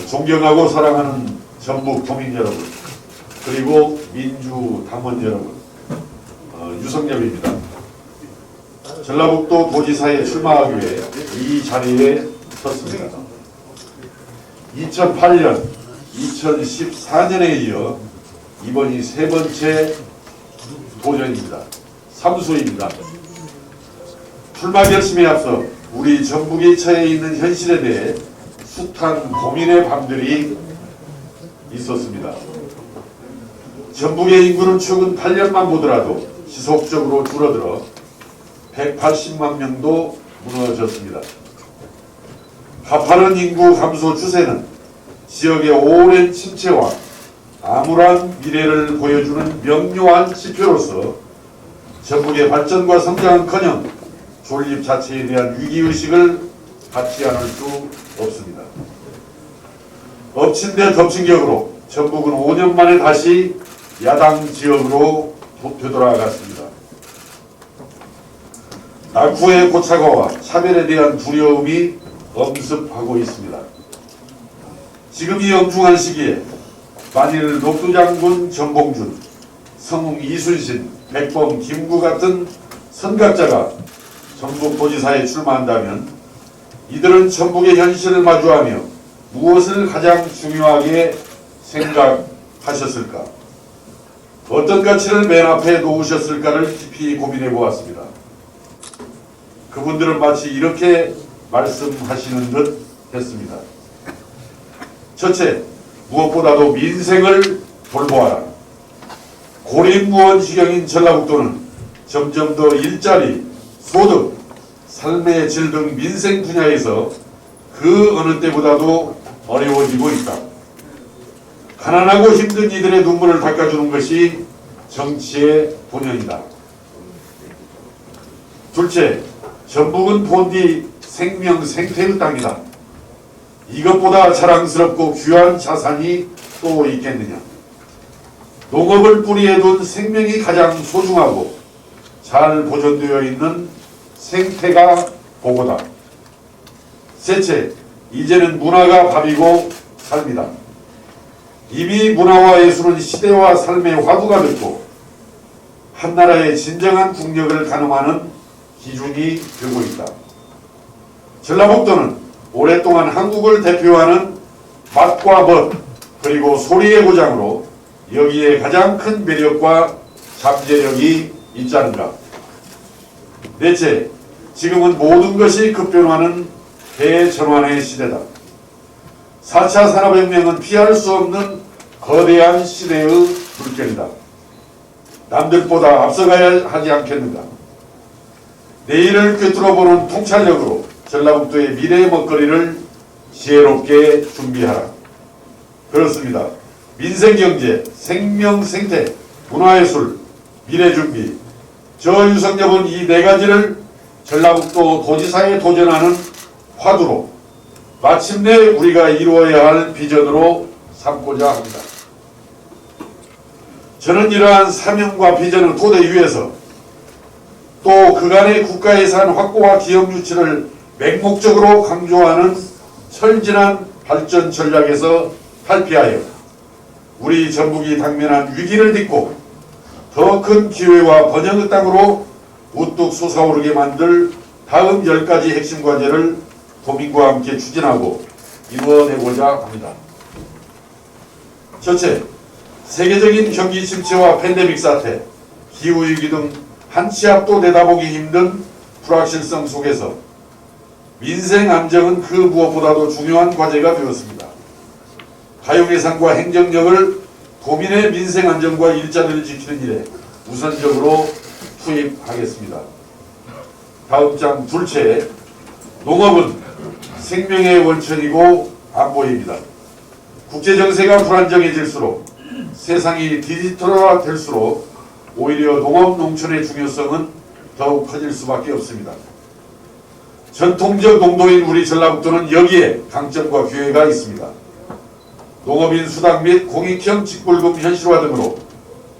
존경하고 사랑하는 전북 도민 여러분, 그리고 민주당원 여러분, 유성엽입니다. 전라북도 도지사에 출마하기 위해 이 자리에 섰습니다. 2008년, 2014년에 이어 이번이 세 번째 도전입니다. 삼수입니다. 출마 결심에 앞서 우리 전북이 처해 있는 현실에 대해 숱한 고민의 밤들이 있었습니다. 전북의 인구는 최근 8년만 보더라도 지속적으로 줄어들어 180만 명도 무너졌습니다. 가파른 인구 감소 추세는 지역의 오랜 침체와 암울한 미래를 보여주는 명료한 지표로서 전북의 발전과 성장은커녕 존립 자체에 대한 위기의식을 갖지 않을 수 없습니다. 엎친 데 덮친 격으로 전북은 5년 만에 다시 야당 지역으로 되돌아갔습니다. 낙후의 고착화와 차별에 대한 두려움이 엄습하고 있습니다. 지금 이 엄중한 시기에 만일 녹두장군 전봉준, 성웅 이순신, 백범 김구 같은 선각자가 전북도지사에 출마한다면 이들은 전북의 현실을 마주하며 무엇을 가장 중요하게 생각하셨을까? 어떤 가치를 맨 앞에 놓으셨을까를 깊이 고민해 보았습니다. 그분들은 마치 이렇게 말씀하시는 듯 했습니다. 첫째, 무엇보다도 민생을 돌보아라. 고립무원지경인 전라북도는 점점 더 일자리, 소득, 삶의 질 등 민생 분야에서 그 어느 때보다도 어려워지고 있다. 가난하고 힘든 이들의 눈물을 닦아주는 것이 정치의 본연이다. 둘째, 전북은 본디 생명 생태의 땅이다. 이것보다 자랑스럽고 귀한 자산이 또 있겠느냐. 농업을 뿌리에 둔 생명이 가장 소중하고 잘 보존되어 있는 생태가 보고다. 셋째, 이제는 문화가 밥이고 삶이다. 이미 문화와 예술은 시대와 삶의 화두가 됐고 한나라의 진정한 국력을 가늠하는 기준이 되고 있다. 전라북도는 오랫동안 한국을 대표하는 맛과 멋 그리고 소리의 고장으로 여기에 가장 큰 매력과 잠재력이 있지 않은가. 넷째, 지금은 모든 것이 급변하는 대전환의 시대다. 4차 산업혁명은 피할 수 없는 거대한 시대의 물결이다. 남들보다 앞서가야 하지 않겠는가. 내일을 꿰뚫어보는 통찰력으로 전라북도의 미래의 먹거리를 지혜롭게 준비하라. 그렇습니다. 민생경제, 생명생태, 문화예술, 미래준비. 저 유성엽은 이 네 가지를 전라북도 도지사에 도전하는 화두로 마침내 우리가 이루어야 할 비전으로 삼고자 합니다. 저는 이러한 사명과 비전을 토대 위에서 또 그간의 국가예산 확보와 기업 유치를 맹목적으로 강조하는 철진한 발전 전략에서 탈피하여 우리 전북이 당면한 위기를 딛고 더 큰 기회와 번영의 땅으로 우뚝 솟아오르게 만들 다음 10가지 핵심 과제를 도민과 함께 추진하고 이루어내고자 합니다. 첫째, 세계적인 경기 침체와 팬데믹 사태, 기후위기 등 한 치 앞도 내다보기 힘든 불확실성 속에서 민생 안정은 그 무엇보다도 중요한 과제가 되었습니다. 가용 예산과 행정력을 도민의 민생 안정과 일자리를 지키는 일에 우선적으로 투입하겠습니다. 다음 장 둘째, 농업은 생명의 원천이고 안보입니다. 국제정세가 불안정해질수록 세상이 디지털화 될수록 오히려 농업 농촌의 중요성은 더욱 커질 수밖에 없습니다. 전통적 농도인 우리 전라북도는 여기에 강점과 기회가 있습니다. 농업인 수당 및 공익형 직불금 현실화 등으로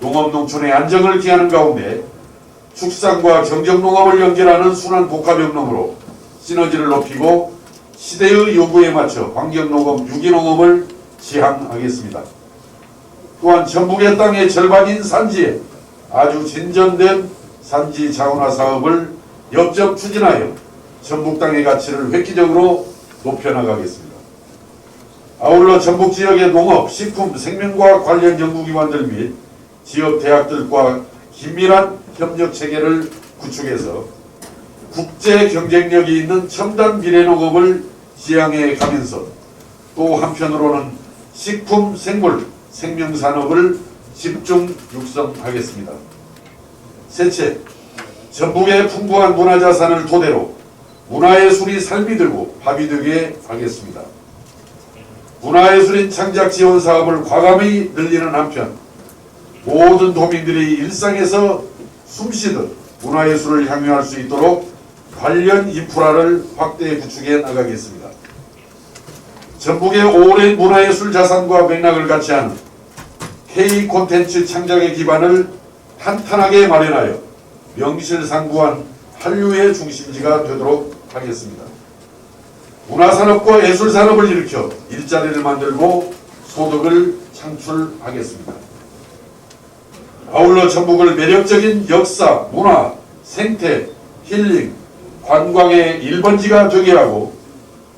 농업농촌의 안정을 기하는 가운데 축산과 경정농업을 연결하는 순환 복합영농으로 시너지를 높이고 시대의 요구에 맞춰 환경농업, 유기농업을 지향하겠습니다. 또한 전북의 땅의 절반인 산지에 아주 진전된 산지 자원화 사업을 역점 추진하여 전북 땅의 가치를 획기적으로 높여나가겠습니다. 아울러 전북 지역의 농업, 식품, 생명과학 관련 연구기관들 및 지역 대학들과 긴밀한 협력 체계를 구축해서 국제 경쟁력이 있는 첨단 미래농업을 지향해 가면서 또 한편으로는 식품, 생물, 생명산업을 집중 육성하겠습니다. 셋째, 전북의 풍부한 문화자산을 토대로 문화예술이 살이 들고 밥이 되게 하겠습니다. 문화예술인 창작 지원 사업을 과감히 늘리는 한편 모든 도민들이 일상에서 숨쉬듯 문화예술을 향유할 수 있도록 관련 인프라를 확대 구축해 나가겠습니다. 전북의 오랜 문화예술 자산과 맥락을 같이 하는 K 콘텐츠 창작의 기반을 탄탄하게 마련하여 명실상부한 한류의 중심지가 되도록 하겠습니다. 문화산업과 예술산업을 일으켜 일자리를 만들고 소득을 창출하겠습니다. 아울러 전북을 매력적인 역사, 문화, 생태, 힐링, 관광의 1번지가 되게 하고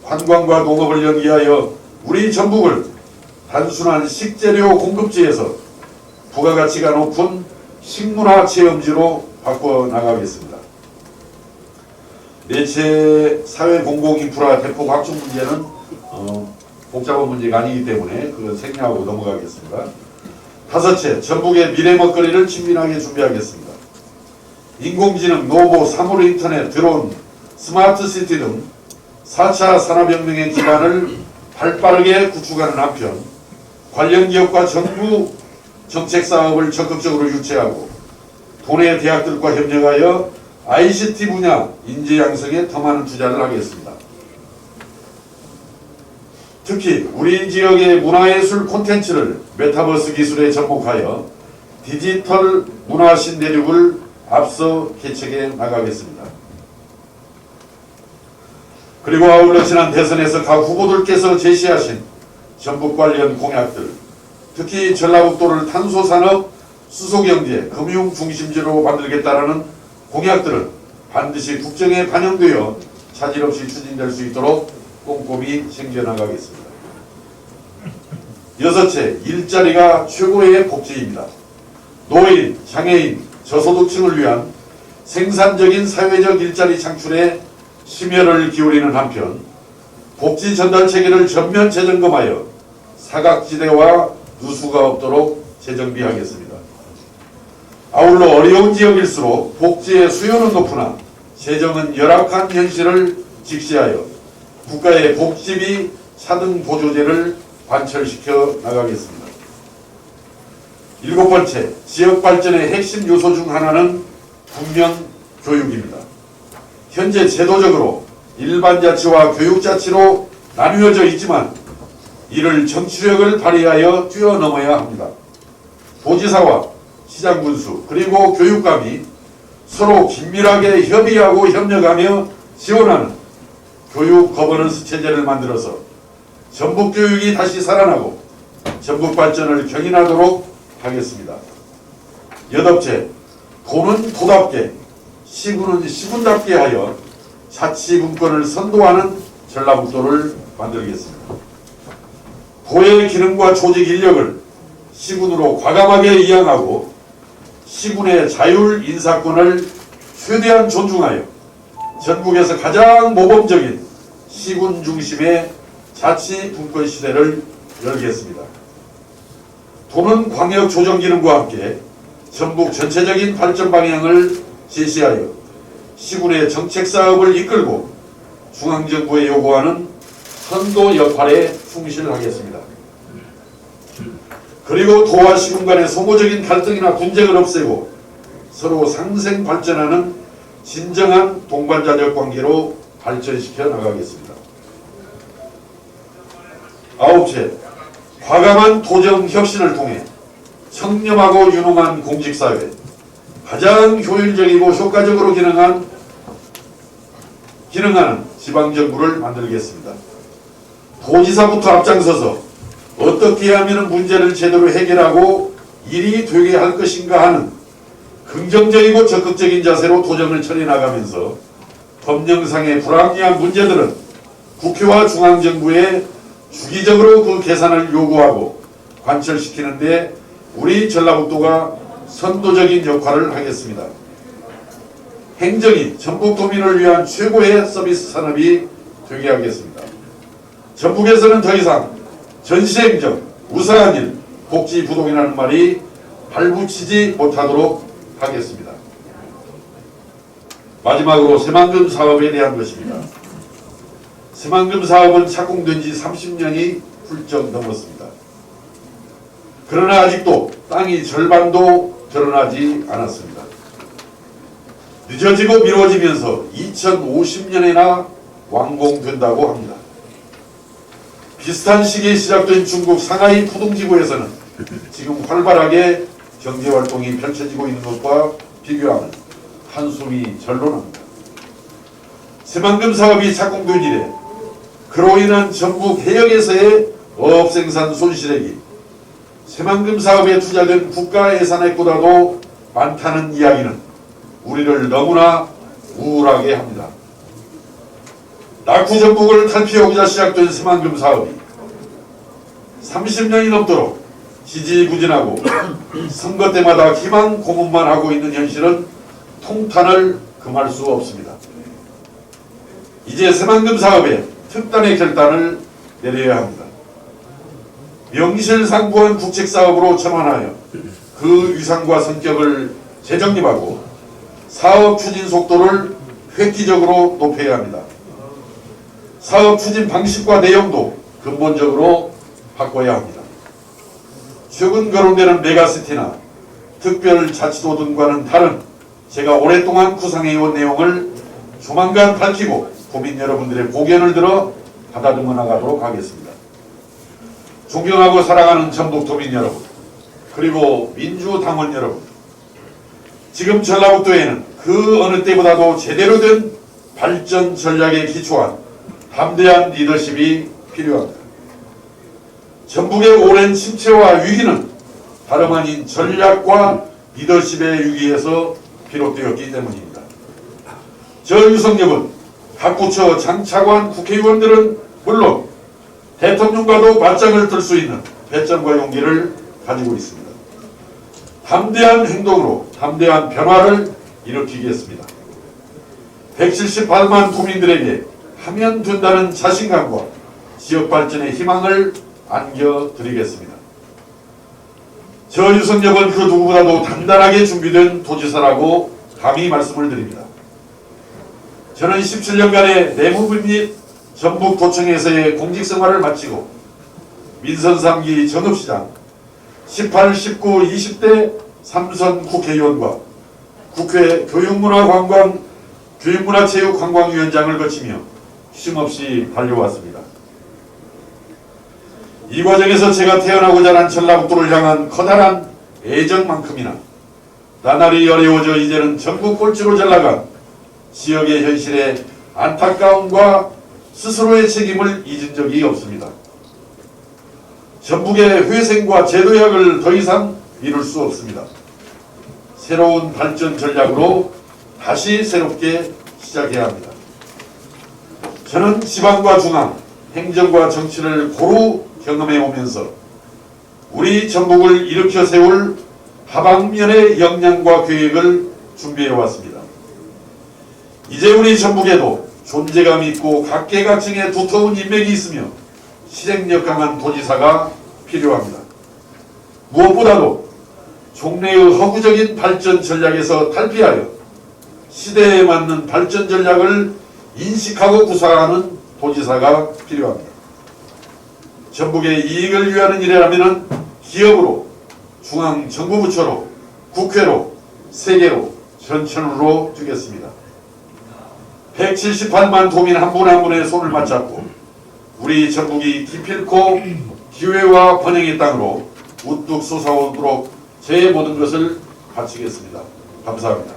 관광과 농업을 연계하여 우리 전북을 단순한 식재료 공급지에서 부가가치가 높은 식문화 체험지로 바꿔나가겠습니다. 넷째, 사회 공공인프라 대폭 확충 문제는 복잡한 문제가 아니기 때문에 그건 생략하고 넘어가겠습니다. 다섯째, 전북의 미래 먹거리를 친밀하게 준비하겠습니다. 인공지능, 로봇, 사물인터넷, 드론, 스마트시티 등 4차 산업혁명의 기반을 발빠르게 구축하는 한편 관련 기업과 정부 정책 사업을 적극적으로 유치하고 도내 대학들과 협력하여 ICT 분야 인재 양성에 더 많은 투자를 하겠습니다. 특히 우리 지역의 문화예술 콘텐츠를 메타버스 기술에 접목하여 디지털 문화 신대륙을 앞서 개척해 나가겠습니다. 그리고 아울러 지난 대선에서 각 후보들께서 제시하신 전북 관련 공약들, 특히 전라북도를 탄소산업, 수소경제, 금융중심지로 만들겠다라는 공약들은 반드시 국정에 반영되어 차질 없이 추진될 수 있도록 꼼꼼히 챙겨나가겠습니다. 여섯째, 일자리가 최고의 복지입니다. 노인, 장애인, 저소득층을 위한 생산적인 사회적 일자리 창출에 심혈을 기울이는 한편 복지 전달 체계를 전면 재점검하여 사각지대와 누수가 없도록 재정비하겠습니다. 아울러 어려운 지역일수록 복지의 수요는 높으나 재정은 열악한 현실을 직시하여 국가의 복지비 차등 보조제를 관철시켜 나가겠습니다. 일곱 번째, 지역 발전의 핵심 요소 중 하나는 분명 교육입니다. 현재 제도적으로 일반자치와 교육자치로 나뉘어져 있지만 이를 정치력을 발휘하여 뛰어넘어야 합니다. 도지사와 시장군수 그리고 교육감이 서로 긴밀하게 협의하고 협력하며 지원하는 교육 거버넌스 체제를 만들어서 전북 교육이 다시 살아나고 전북 발전을 경인하도록 하겠습니다. 여덟째, 도는 도답게, 시군은 시군답게 하여 자치분권을 선도하는 전라북도를 만들겠습니다. 도의 기능과 조직 인력을 시군으로 과감하게 이양하고 시군의 자율 인사권을 최대한 존중하여 전국에서 가장 모범적인 시군 중심의 자치분권 시대를 열겠습니다. 도는 광역 조정 기능과 함께 전북 전체적인 발전 방향을 제시하여 시군의 정책 사업을 이끌고 중앙정부에 요구하는 선도 역할에 충실하겠습니다. 그리고 도와 시군 간의 소모적인 갈등이나 분쟁을 없애고 서로 상생 발전하는 진정한 동반자적 관계로 발전시켜 나가겠습니다. 아홉째, 과감한 도정 혁신을 통해 청렴하고 유능한 공직사회, 가장 효율적이고 효과적으로 기능하는 지방정부를 만들겠습니다. 도지사부터 앞장서서 어떻게 하면 문제를 제대로 해결하고 일이 되게 할 것인가 하는 긍정적이고 적극적인 자세로 도정을 처리나가면서 법령상의 불합리한 문제들은 국회와 중앙정부에 주기적으로 그 개선을 요구하고 관철시키는 데 우리 전라북도가 선도적인 역할을 하겠습니다. 행정이 전북도민을 위한 최고의 서비스 산업이 되게 하겠습니다. 전북에서는 더 이상 전시행정, 우사한 일, 복지부동이라는 말이 발붙이지 못하도록 하겠습니다. 마지막으로 새만금 사업에 대한 것입니다. 새만금 사업은 착공된 지 30년이 훌쩍 넘었습니다. 그러나 아직도 땅이 절반도 드러나지 않았습니다. 늦어지고 미뤄지면서 2050년에나 완공된다고 합니다. 비슷한 시기에 시작된 중국 상하이 푸둥지구에서는 지금 활발하게 경제활동이 펼쳐지고 있는 것과 비교하면 한숨이 절로 납니다. 새만금 사업이 착공된 이래 그로 인한 전북 해역에서의 어업생산 손실액이 새만금 사업에 투자된 국가 예산액보다도 많다는 이야기는 우리를 너무나 우울하게 합니다. 낙후 전북을 탈피하고자 시작된 새만금 사업이 30년이 넘도록 지지부진하고 선거 때마다 기만 고문만 하고 있는 현실은 통탄을 금할 수 없습니다. 이제 새만금 사업에 특단의 결단을 내려야 합니다. 명실상부한 국책사업으로 전환하여 그 위상과 성격을 재정립하고 사업 추진 속도를 획기적으로 높여야 합니다. 사업 추진 방식과 내용도 근본적으로 바꿔야 합니다. 최근 거론되는 메가시티나 특별자치도 등과는 다른 제가 오랫동안 구상해온 내용을 조만간 밝히고 국민 여러분들의 고견을 들어 가다듬어 나가도록 하겠습니다. 존경하고 사랑하는 전북도민 여러분, 그리고 민주당원 여러분, 지금 전라북도에는 그 어느 때보다도 제대로 된 발전 전략에 기초한 담대한 리더십이 필요합니다. 전북의 오랜 침체와 위기는 다름 아닌 전략과 리더십의 위기에서 비롯되었기 때문입니다. 저 유석엽은 각 부처 장차관 국회의원들은 물론 대통령과도 맞짱을 들 수 있는 배짱과 용기를 가지고 있습니다. 담대한 행동으로 담대한 변화를 일으키겠습니다. 178만 도민들에게 하면 된다는 자신감과 지역 발전의 희망을 안겨드리겠습니다. 저 유석엽은 그 누구보다도 단단하게 준비된 도지사라고 감히 말씀을 드립니다. 저는 17년간의 내무부 및 전북도청에서의 공직생활을 마치고 민선 3기 정읍시장, 18, 19, 20대 3선 국회의원과 국회 교육문화체육관광위원장을 거치며 쉼없이 달려왔습니다. 이 과정에서 제가 태어나고 자란 전라북도를 향한 커다란 애정만큼이나 나날이 어려워져 이제는 전국 꼴찌로 잘나간 지역의 현실에 안타까움과 스스로의 책임을 잊은 적이 없습니다. 전북의 회생과 재도약을 더 이상 이룰 수 없습니다. 새로운 발전 전략으로 다시 새롭게 시작해야 합니다. 저는 지방과 중앙, 행정과 정치를 고루 경험해 오면서 우리 전북을 일으켜 세울 하방면의 역량과 계획을 준비해 왔습니다. 이제 우리 전북에도 존재감 있고 각계각층의 두터운 인맥이 있으며 실행력 강한 도지사가 필요합니다. 무엇보다도 종래의 허구적인 발전 전략에서 탈피하여 시대에 맞는 발전 전략을 인식하고 구사하는 도지사가 필요합니다. 전북의 이익을 위하는 일이라면 기업으로, 중앙정부부처로, 국회로, 세계로, 전천후로 두겠습니다. 178만 도민 한 분 한 분의 손을 맞잡고 우리 전북이 기필코 기회와 번영의 땅으로 우뚝 솟아오도록 제 모든 것을 바치겠습니다. 감사합니다.